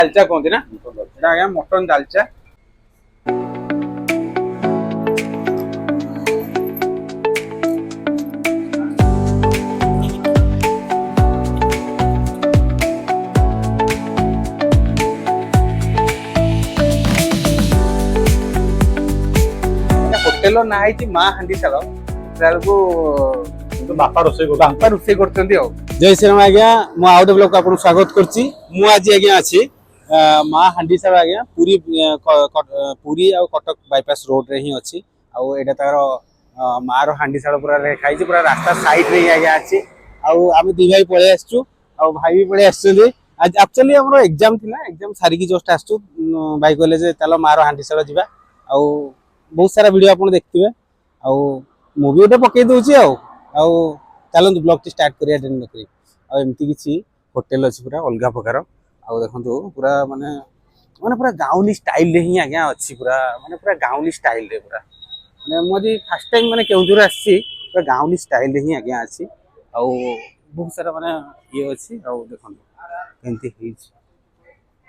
दालचा कहते ना आज्ञा मटन दालचा होटेल ना माँ हांडीशाल बापा रोसे बापा रोसे करते जय श्री राम आज्ञा मु आउट ब्लॉक आपन स्वागत करछि मु आज आज्ञा अछि माँ हांडीशाल आज्ञा पूरी पूरी आ कटक बाईपास रोड रे ही अछि आ एटा तार माँ रो हांडीशाल पूरा खाई छी पूरा रास्ता साइड रे आज्ञा अछि आ आमे दी भाई पळे आछू आ भाई भी पळे आछछे आज एक्चुअली हमरो एग्जाम थिला एग्जाम सारी की जस्ट आछू भाई कहले जे चलो माँ रो हांडीशाल जिबा आ बहुत सारा वीडियो आपन देखथिबे आ मु भी ओटा पके दोछि आ चलत ब्लॉग टी स्टार्ट करिया डेन नकरी आ एमती किछि होटल अछि पूरा अलगा प्रकार आ देखंतु पूरा माने माने पूरा गाउली स्टाइल रे ही आज्ञा अछि पूरा पूरा गाउली स्टाइल रे पूरा माने मोदी फर्स्ट टाइम माने केउदुर आछि पूरा गाउली स्टाइल रे ही आज्ञा अछि आ बहुत सारा माने ये अछि आ देखंतु एमती हिज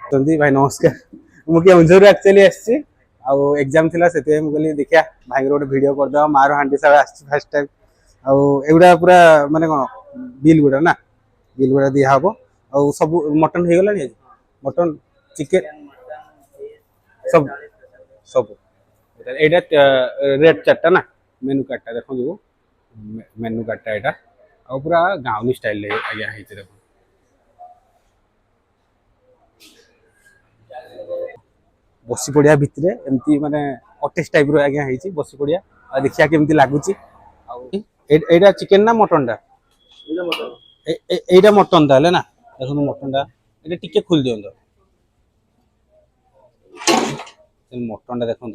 जल्दी भाई नमस्कार मु केउदुर एक्चुअली आछि आ एग्जाम थिला सेते हम कहली देखिया भाई रोड वीडियो कर दो मारो हांडीशाल आछि फर्स्ट टाइम आ एगुडा पूरा माने कोन बिल गुडा ना बिल गुडा दिया हबो आ सब मटन हे गलानी मटन चिकन सब सब एटा रेड चारटा ना मेनू कार्डटा देखो दो मेनू कार्डटा एटा आ पूरा गाउली स्टाइल ले आया हेते देखो बसी पड़िया भितरे एमती माने अटेस्ट टाइप रो आज्ञा हेची बसी पड़िया आ देखिया केमती लागुची आ एटा चिकन ना मटन टा एटा मटन ता ले ना देखो मटन टा एटा टिके खुल दियंदो मटन टा देखो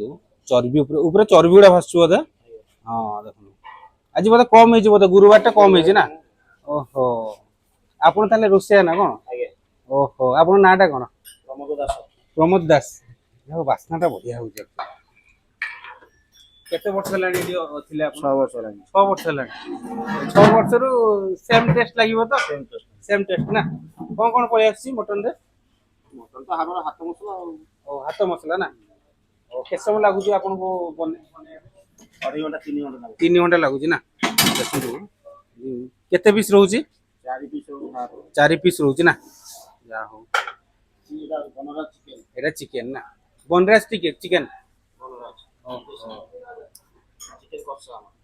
चर्बी ऊपर ऊपर चर्बी गुडा भासछु बोधे हां देखो आज बोधे कम हेची बोधे गुरुवार टा कम हेची ना ओहो आपन ताले रोसिया ना कोन ओहो आपन नाटा कोन प्रमोद दास देखो बासना टा बढ़िया हो जाय केते वर्ष लानी थिले आप 6 वर्ष लानी 6 वर्ष लानी 6 वर्ष रु सेम टेस्ट लागिवो तो सेम टेस्ट ना कोन कोन पळे आसी मटन रे मटन तो हमर हाथ मसला ओ हाथ मसला ना ओ केसम लागु जी आपन को बने 2 घंटा 3 घंटा लागु जी ना देखु केते पीस रहू जी 4 पीस रहू जी ना या हो एटा चिकन ना बनराज चिकन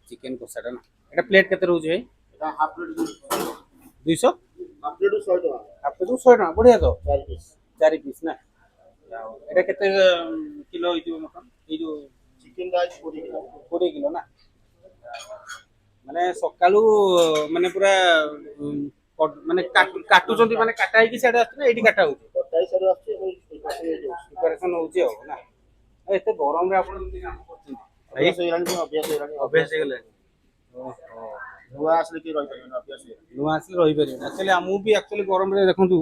चिकन कोसा ना एटा प्लेट केते रहू जे एटा हाफ प्लेट 200 हाफ प्लेट 100 टका हाफ प्लेट 100 टका बढ़िया तो 4 पीस ना एटा केते किलो होइतो मटन ए जो चिकन राइस 40 किलो ना माने सकालू माने पूरा माने काटू चंदी माने काटा है कि सेडा आछना एठी काटा होउची कटाई सेडा आछी प्रिपरेशन होउची हो ना एते गरम रे आपण काम करछी अभ्यास हेगले नुआ असले की रहि परिबो अभ्यास नुआ असले रहि परिबो एक्चुअली हमहु भी एक्चुअली गरम रे देखंतु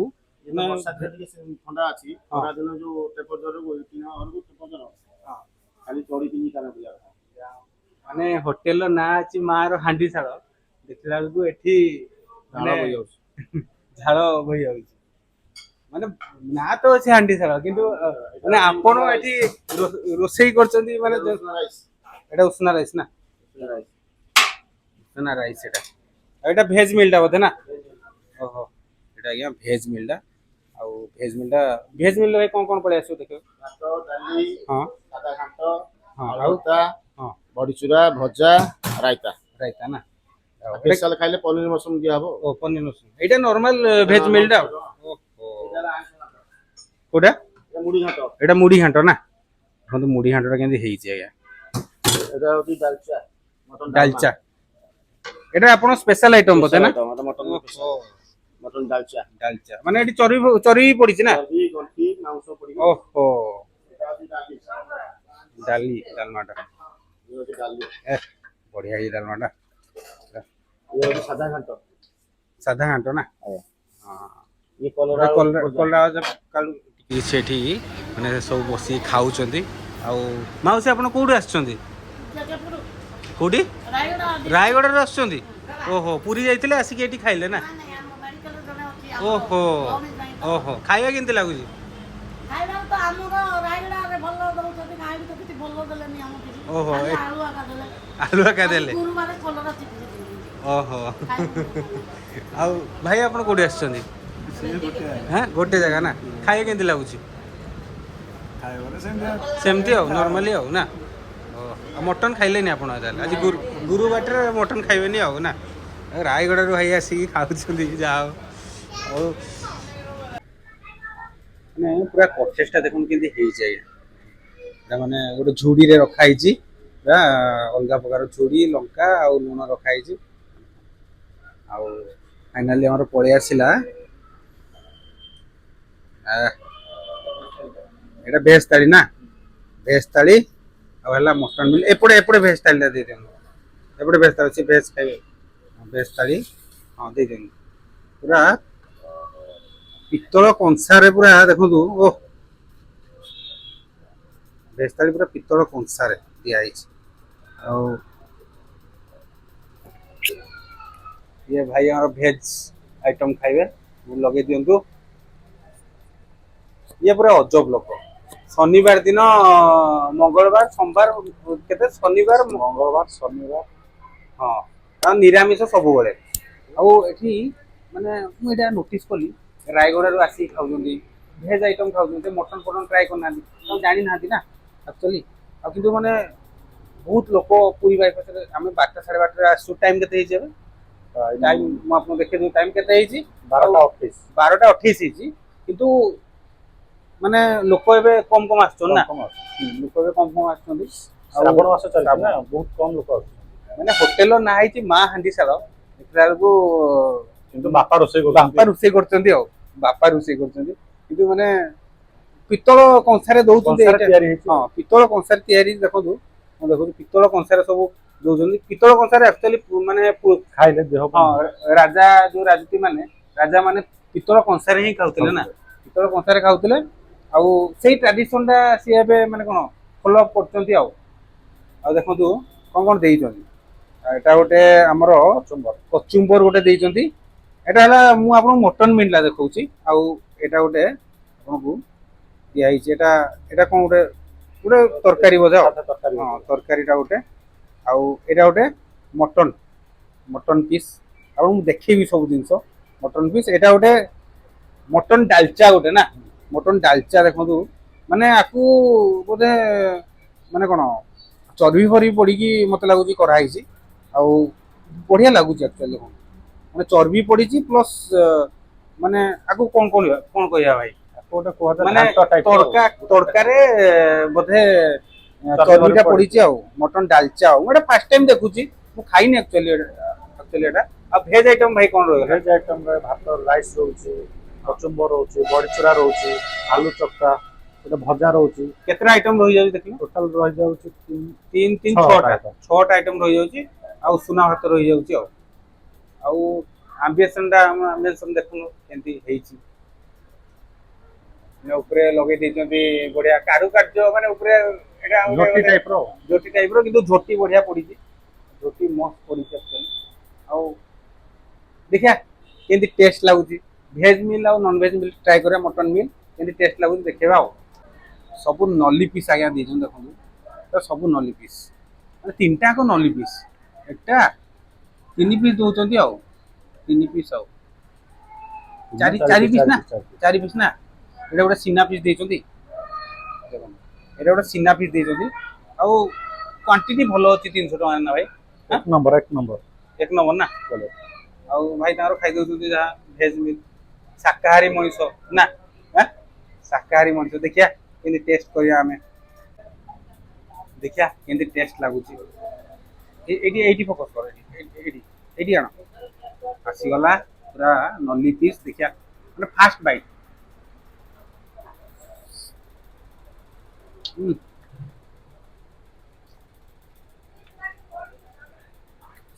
ना वर्षा दिन ठंडा अछि ठंडा दिन जो टेम्परेचर को 3 और को टेम्परेचर हां खाली चोरी पिनी काना बुया माने होटल ना अछि मार हांडीशाल देखला को एठी माने झाଳ बहि जाउछि माने ना तो अछि हांडीशाल किंतु माने आपण एठी रोसई करचंदी माने एटा उसना राइस ना उसना राइस एटा भेज मिलटा बोधे ना ओहो एटा गया भेज मिलटा आ भेज मिल रे कोन कोन पड़े आसो देखो भात दाली हां सादा घांट हां आउता हां बडी चूरा भजा रायता रायता ना स्पेशल खाइले पनीर मशरूम दिया हबो ओ पनीर मशरूम एटा नॉर्मल भेज मिलटा ओहो कोडा एटा मुडी घांट ना हम तो मुडी घांटटा केंदी हेई छै या एटा होती दालचा मटन दालचा एटा आपण स्पेशल आइटम बते ना मटन दालचा दालचा माने एटी चरी पड़ी छी ना चरी गंठी मांस पड़ी ओहो दाली दालमाटा ये होती दाली बढ़िया ये दालमाटा ये होती सादा घांट ना हां ये कोलरा जब कल सेठी माने सब बसी खाउ चंदी आ माउसी आपण कोडी आछचंदी कोडी रायगढ़ रे आछचंदी ओहो पूरी जाइतिले आसी के एठी खाइले ना ओहो ओहो खाइबा केनते लागु जी ଖାଇବାକୁ ତ ଆମର ରାୟଗଡ଼ାରେ ଭଲ ଦଉଛନ୍ତି, ଗାଁରେ ତ କିଛି ଭଲ ଦେଲେନି ଆମକୁ। ଓହୋ, ଖାଲି ଏ- ଆଳୁ ଆକା ଦେଲେ। ଆଳୁ ଏକା ଆଜି ଦେଲେ। ଗୁରୁବାରେ କଲରା ଚିପ୍ସ ଦେଇଛନ୍ତି। ଓହୋ। ଖାଇବାକୁ ଆଉ ଭାଇ ଆପଣ କୋଉଠି ଆସିଛନ୍ତି? ହଁ ଗୋଟେ ଜାଗା ନା। ଖାଇବା କେମିତି ଲାଗୁଛି? ସେମିତି ଆଉ ନର୍ମାଲି ଆଉ ନା। ଆଉ ମଟନ୍ ଖାଇଲେନି ଆପଣ ତାହେଲେ ଆଜି ଗୁରୁବାରରେ ମଟନ୍ ଖାଇବେନି ଆଉ ନା। ରାୟଗଡ଼ାରୁ ଭାଇ ଆସିକି ଖାଉଛନ୍ତି ଯାହା ହଉ। ଆଉ ମାନେ ପୁରା କଟେଜଟା ଦେଖନ୍ତୁ କେମିତି ହେଇଛି ଆଜ୍ଞା। ଏଟା ମାନେ ଗୋଟେ ଝୁଡିରେ ରଖା ହେଇଛି। ପୁରା ଅଲଗା ପ୍ରକାର ଝୁଡି, ଲଙ୍କା ଆଉ ଲୁଣ ରଖା ହେଇଛି। ଆଉ ଫାଇନାଲି ଆମର ପଳେଇ ଆସିଲା ଏଇଟା ଭେଜ ଥାଳି ନା। ଭେଜ ଥାଳି ଆଉ ହେଲା ମଟନ ମିଲ୍। ଏପଟେ ଏପଟେ ଭେଜ ଥାଳିଟା ଦେଇଦିଅନ୍ତୁ। ଏପଟେ ଭେଜ ଥାଳି ଅଛି, ଭେଜ ଖାଇବେ। ଭେଜ ଥାଳି ହଁ ଦେଇଦିଅନ୍ତୁ। ପୁରା ପିତ୍ତଳ କଂସାରେ ପୁରା ଦେଖନ୍ତୁ। ଓହ, ଭେଜ ଥାଳି ପୁରା ପିତ୍ତଳ କଂସାରେ ଦିଆହେଇଛି। ଆଉ ଇଏ ଭାଇ ଆମର ଭେଜ ଆଇଟମ ଖାଇବେ, ଲଗେଇ ଦିଅନ୍ତୁ। ଇଏ ପୁରା ଅଜବ ଲୋକ। ଶନିବାର ଦିନ, ମଙ୍ଗଳବାର, ସୋମବାର, କେତେ ଶନିବାର, ମଙ୍ଗଳବାର, ଶନିବାର, ହଁ ଆଉ ନିରାମିଷ ସବୁବେଳେ। ଆଉ ଏଠି ମାନେ ମୁଁ ଏଇଟା ନୋଟିସ୍ କଲି, ରାୟଗଡ଼ାରୁ ଆସିକି ଖାଉଛନ୍ତି, ଭେଜ ଆଇଟମ ଖାଉଛନ୍ତି, ମଟନ ଫଟନ ଟ୍ରାଏ କରୁନାହାନ୍ତି, ଆଉ ଜାଣିନାହାନ୍ତି ନା ଆକ୍ଚୁଆଲି। ଆଉ କିନ୍ତୁ ମାନେ ବହୁତ ଲୋକ ପୁରୀ ବାଇପାସରେ, ଆମେ 12ଟା ସାଢେ 12ଟାରେ ଆସୁ। ଟାଇମ କେତେ ହେଇଛି ଏବେ? ଟାଇମ ମୁଁ ଆପଣଙ୍କୁ ଦେଖେଇ ଦଉଛି, ଟାଇମ କେତେ ହେଇଛି? 12ଟା 28। 12ଟା 28 ହେଇଛି। କିନ୍ତୁ ମାନେ ଲୋକ ଏବେ କମ କମ ଆସୁଛନ୍ତି ନା। ଲୋକ ଏବେ କମ କମ ଆସୁଛନ୍ତି। ଶ୍ରାବଣ ମାସ ଚାଲିଛି ନା, ବହୁତ କମ ଲୋକ ଆସୁଛନ୍ତି। ମାନେ ହୋଟେଲର ନାଁ ହେଇଛି ମା ହାଣ୍ଡିଶାଳ, ଦେଖିଲା ବେଳକୁ କିନ୍ତୁ ବାପା ରୋଷେଇ କରୁଛନ୍ତି ଆଉ। ବାପା ରୋଷେଇ କରୁଛନ୍ତି କିନ୍ତୁ ମାନେ ପିତ୍ତଳ କଂସାରେ ଦଉଛନ୍ତି। ହଁ, ପିତ୍ତଳ କଂସାରେ ତିଆରି। ଦେଖନ୍ତୁ, ମୁଁ ଦେଖୁଛି ପିତ୍ତଳ କଂସାରେ ସବୁ ଦଉଛନ୍ତି। ପିତ୍ତଳ କଂସାରେ ଆକ୍ଚୁଆଲି ମାନେ ଖାଇଲେ ଦେହ, ହଁ, ରାଜା ଯୋଉ ରାଜୁତି ମାନେ, ରାଜା ମାନେ ପିତ୍ତଳ କଂସାରେ ହିଁ ଖାଉଥିଲେ ନା। ପିତ୍ତଳ କଂସାରେ ଖାଉଥିଲେ। ଆଉ ସେଇ ଟ୍ରାଡିସନ ଟା ସିଏ ଏବେ ମାନେ କଣ ଫଲୋ ଅପ୍ କରୁଛନ୍ତି ଆଉ। ଆଉ ଦେଖନ୍ତୁ କଣ କଣ ଦେଇଛନ୍ତି। ଏଟା ଗୋଟେ ଆମର କଚୁମ୍ବର ଗୋଟେ ଦେଇଛନ୍ତି। ଏଟା ହେଲା, ମୁଁ ଆପଣଙ୍କୁ ମଟନ ମିଲ୍ ଟା ଦେଖଉଛି। ଆଉ ଏଟା ଗୋଟେ ଆପଣଙ୍କୁ ଦିଆ ହେଇଛି। ଏଟା କଣ ଗୋଟେ ଗୋଟେ ତରକାରୀ ବୋଧେ। ହଁ, ତରକାରୀ ଟା ଗୋଟେ। ଆଉ ଏଇଟା ଗୋଟେ ମଟନ ମଟନ ପିସ୍। ଆଉ ମୁଁ ଦେଖେଇବି ସବୁ ଜିନିଷ। ମଟନ ପିସ୍, ଏଟା ଗୋଟେ ମଟନ ଡାଲଚା ଗୋଟେ ନା। ମଟନ ଡାଲଚା ଦେଖନ୍ତୁ, ମାନେ ଆକୁ ବୋଧେ ମାନେ କଣ ଚର୍ବି ଫର୍ବି ପଡିକି ମତେ ଲାଗୁଛି କରାହେଇଛି। ଆଉ ବଢିଆ ଲାଗୁଛି ଆକ୍ଚୁଆଲି। ମାନେ ଚର୍ବି ପଡିଛି ପ୍ଲସ ମାନେ ଆକୁ କଣ କହିବା, କଣ କହିବା ଭାଇ, ମାନେ ତଡକାରେ ବୋଧେ ଚର୍ବିଟା ପଡିଛି ଆଉ। ମଟନ ଡାଲଚା ଆଉ। ମୁଁ ଏଟା ଫାର୍ଷ୍ଟ ଟାଇମ ଦେଖୁଛି, ମୁଁ ଖାଇନି ଆକ୍ଚୁଆଲି ଏଟା। ଆଉ ଭେଜ ଆଇଟମ ଭାଇ କଣ ରହିବ? ଭେଜ ଆଇଟମରେ ଭାତ, ରାଇସ୍ ରହୁଛି, କଚୁମ୍ବର ରହୁଛି, ବଡିଚୁରା ରହୁଛି, ଆଳୁ ଚକଟା, ଗୋଟେ ଭଜା ରହୁଛି। କେତେଟା ଆଇଟମ ରହିଯାଉଛି ଦେଖିଲୁ? ଟୋଟାଲ ରହିଯାଉଛି 6ଟା ଆଇଟମ ରହିଯାଉଛି। ଆଉ ଉଷୁନା ଭାତ ରହିଯାଉଛି ଆଉ। ଆଉ ଆମ୍ବିଏସନ ଟା ଦେଖୁନୁ କେମିତି ହେଇଛି। ଉପରେ ଲଗେଇ ଦେଇଛନ୍ତି ବଢିଆ କାରୁକାର୍ଯ୍ୟ, ମାନେ ଉପରେ ଏଟା ଝୋଟି ଟାଇପ ର କିନ୍ତୁ ଝୋଟି ବଢିଆ ପଡିଛି। ଝୋଟି ମସ୍ତ ପଡିଛି ଆକ୍ଚୁଆଲି। ଆଉ ଦେଖିଆ କେମିତି ଟେଷ୍ଟ ଲାଗୁଛି। ଭେଜ ମିଲ୍ ଆଉ ନନ ଭେଜ ମିଲ୍ ଟ୍ରାଏ କରିବା। ମଟନ ମିଲ୍ କେମିତି ଟେଷ୍ଟ ଲାଗୁଛି ଦେଖେଇବା ଆଉ। ସବୁ ନଲି ପିସ୍ ଆଜ୍ଞା ଦେଇଛନ୍ତି ଦେଖନ୍ତୁ। ସବୁ ନଲି ପିସ୍, ମାନେ 3ଟା ଯାକ ନଲି ପିସ୍। ଏଟା 3 ପିସ୍ ଦଉଛନ୍ତି ଆଉ। 3 ପିସ୍ ଆଉ 4 ପିସ୍ ନା, 4 ପିସ୍ ନା। ଏଇଟା ଗୋଟେ ସିନା ପିସ୍ ଦେଇଛନ୍ତି। ଏଇଟା ଗୋଟେ ସିନା ପିସ୍ ଦେଇଛନ୍ତି। ଆଉ କ୍ୱାଣ୍ଟିଟି ଭଲ ଅଛି। 300 ଟଙ୍କା ନା ଭାଇ? ଏକ ନମ୍ବର ନା। ଆଉ ଭାଇ ତାଙ୍କର ଖାଇଦଉଛନ୍ତି ଯାହା ଭେଜ ମିଲ୍। ଶାକାହାରୀ ମଣିଷ ନା, ଶାକାହାରୀ ମଣିଷ। ଦେଖିଆ କେମିତି ଟେଷ୍ଟ କରିବା ଆମେ। ଦେଖିଆ କେମିତି ଟେଷ୍ଟ ଲାଗୁଛି। ଏଇଠି ଫୋକସ କର। ଏଇଠି ଆଣ। ଆସିଗଲା ପୁରା ନଲି ପିସ୍। ଦେଖିଆ ମାନେ ଫାଷ୍ଟ ବାଇଟ୍।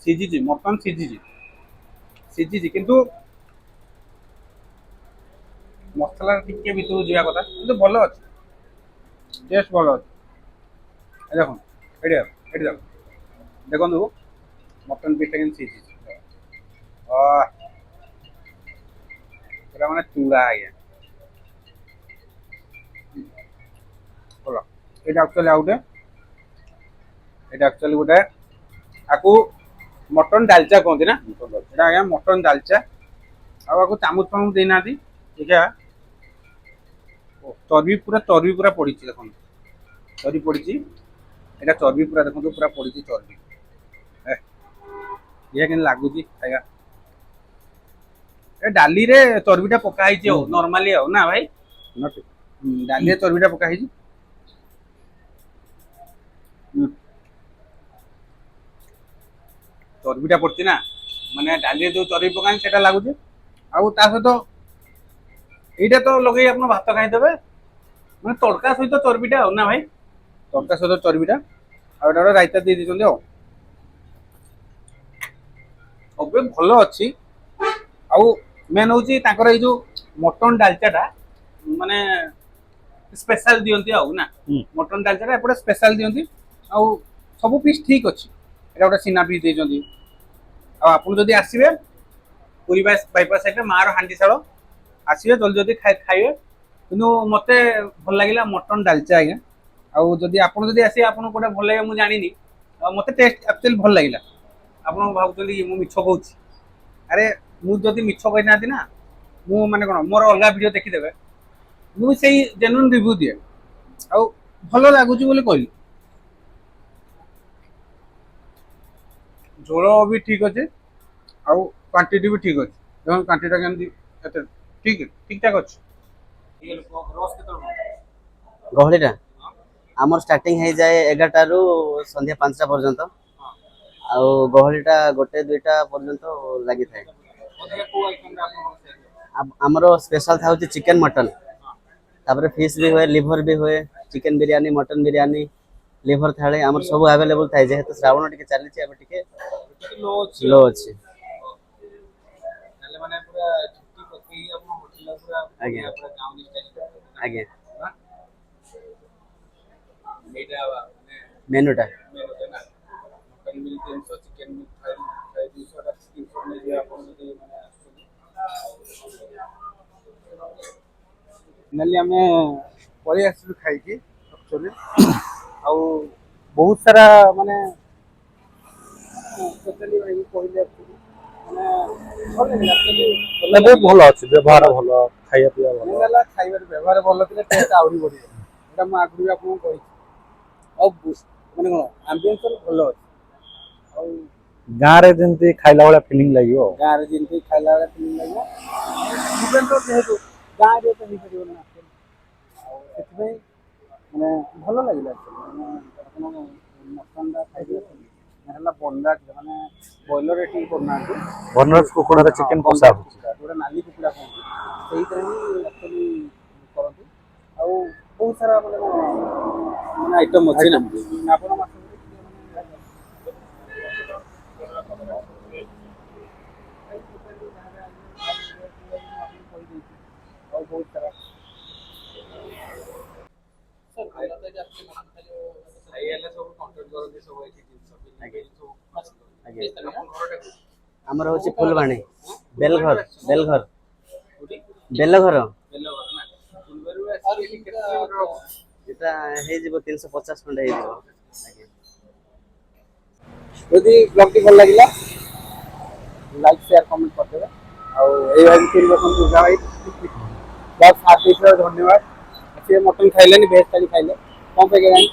ସିଝିଛି, ମଟନ ସିଝିଛି କିନ୍ତୁ ମସଲା ଟିକେ ଭିତରକୁ ଯିବା କଥା, କିନ୍ତୁ ଭଲ ଅଛି। ଟେଷ୍ଟ ଭଲ ଅଛି। ଦେଖନ୍ତୁ ଏଠି ଦେଖନ୍ତୁ ମଟନ ପିସ୍ ଟା କେମିତି ସିଝିଛି। ପୁରା ମାନେ ତୁଳା ଆଜ୍ଞା। এটা एक्चुअली आउटे এটা एक्चुअली गोटे आकु मटन डालचा कहते ना এটা आज्ञा मटन डालचा आकु चामच फामच देना देखा चर्बी पूरा पड़ी देखो चर्बी पड़ी এটা चर्बी पूरा देखो पूरा पड़ी चर्बी ये केन लागुची खाइगा ए डाली रे चर्बीटा पका हिची हो नॉर्मली हो ना भाई नट डाली रे चर्बीटा पका हिची चर्बीटा पड़ती ना माने डाली जो चर्बी पकान सेटा लागुची आउ ता सहित एटा तो लगे अपन भात खाइ देबे माने तड़का सहित चर्बीटा हो ना भाई तड़का सहित चर्बीटा आ एटा रायता दे दिछन हो अबे भलो अछि आउ मेन होची ताकर ए जो मटन डालचाटा माने स्पेशल दियंती आउ ना मटन डालचाटा एपटे स्पेशल दियंती आउ सब पीस ठीक अछि एटा गोटे सिना पीस देजंती आ आपन जदी आसीबे पुरी बाईपास साइड रे मार हांडीसाळ आसीबे जल्दी जल्दी खाइबे किनु मते भल लागिला मटन डालचा आज्ञा आउ जदी आपन जदी आसी आपन कोटा भल लागे मु जानिनी मते टेस्ट एक्चुअली भल लागिला आपन भाबुतली मु मिछ कहूची अरे मु जदी मिछ कहि नाती ना मु माने कोन मोर अलगा वीडियो देखि देबे मु सेही जेन्युइन रिव्यू दिए आउ भलो लागुची बोली कहली झोल भी ठीक अच्छे आउ क्वांटिटी भी ठीक अच्छे देखो क्वांटिटी केमती ठीक ठीक ठाक अच्छे गहलीटा आमर स्टार्टिंग हो जाए 11टा रु संध्या 5टा पर्यंत आउ गहलीटा गोटे 2टा पर्यंत लगी थाए आमर स्पेशल था चिकन मटन तापर फिश भी हुए लिवर भी हुए chicken biryani mutton biryani liver थाली आमर सब अवेलेबल थाए जेहेतु श्रावण टिके चली लो अच्छे आज्ञा आज्ञा मेनूटा फाइनली आमे पळी आसलु खाइकी एक्चुअली आउ बहुत सारा माने टोटली भाई कहले माने बहुत भल अछि व्यवहार भल खाइया पिया भल नेला खाइबार व्यवहार भल थिले टेस्ट आउरी बढी एटा म आगुरी आपन कहि अब माने कोन एम्बियंस भल अछि आउ गाँ रे जेंती खाइला वाला फीलिंग लागियो गाँ रे जेंती खाइला वाला फीलिंग लागियो डिपेंड तो जेहेतु गाँ रे तो नि परियो ना आउ सेति माने भल लागिला माने आपन मटनडा खाइबे नेला बंडा माने बॉयलर एठी करना बनरस कुकुड़ा रे चिकन कोसा गोटे नाली कुकुड़ा खाଆନ୍ତି ସେଇଥିରେ ହିଁ ଆକ୍ଚୁଆଲି କରନ୍ତି ଆଉ ବହୁତ ସାରା ମାନେ ମାନେ ଆଇଟମ୍ ଅଛି ନା ଆପଣ ମାଛ ଆଉ ବହୁତ ସାରା आमर होची फुलबाणी बेलघर बेलघर बेलघर एटा हे जिवो 350 खंड हे जिवो यदि ब्लॉग टी भल लागिला लाइक शेयर कमेंट कर देबे और एई भाई फिर देखन दुर्गा भाई बहुत साथ देथिबार धन्यवाद से मटन खाइलेनी भेज थाली खाइले कौन पे गए